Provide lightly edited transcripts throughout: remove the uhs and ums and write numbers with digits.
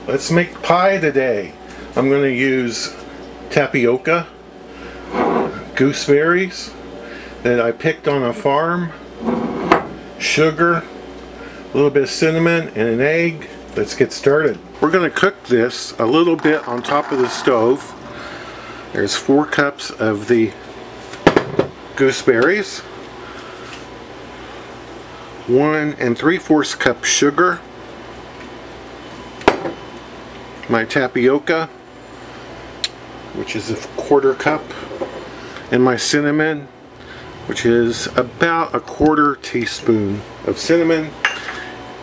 Let's make pie today. I'm going to use tapioca, gooseberries that I picked on a farm, sugar, a little bit of cinnamon, and an egg. Let's get started. We're going to cook this a little bit on top of the stove. There's 4 cups of the gooseberries, 1 3/4 cup sugar, my tapioca, which is a 1/4 cup, and my cinnamon, which is about a 1/4 teaspoon of cinnamon.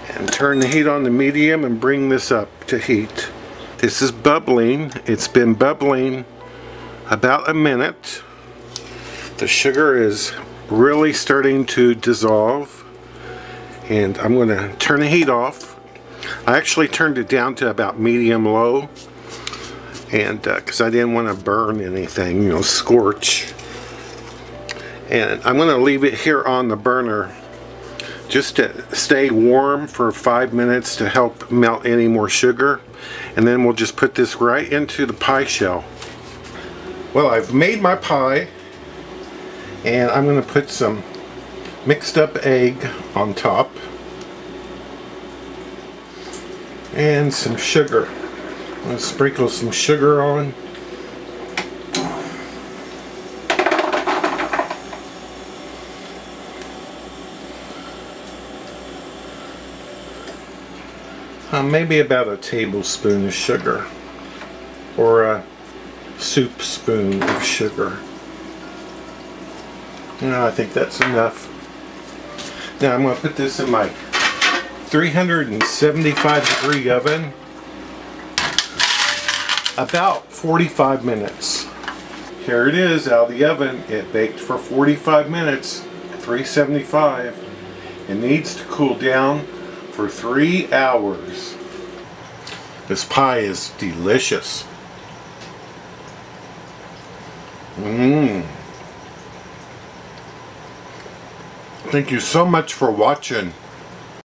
And turn the heat on to medium and bring this up to heat. This is bubbling. It's been bubbling about a minute. The sugar is really starting to dissolve, and I'm going to turn the heat off. I actually turned it down to about medium-low, and because I didn't want to burn anything, you know, scorch. And I'm going to leave it here on the burner just to stay warm for 5 minutes to help melt any more sugar, and then we'll just put this right into the pie shell. Well, I've made my pie, and I'm going to put some mixed up egg on top and some sugar. I'm going to sprinkle some sugar on. Maybe about a tablespoon of sugar, or a soup spoon of sugar. I think that's enough. Now I'm going to put this in my 375 degree oven about 45 minutes. Here it is out of the oven. It baked for 45 minutes, 375. It needs to cool down for 3 hours. This pie is delicious. Thank you so much for watching.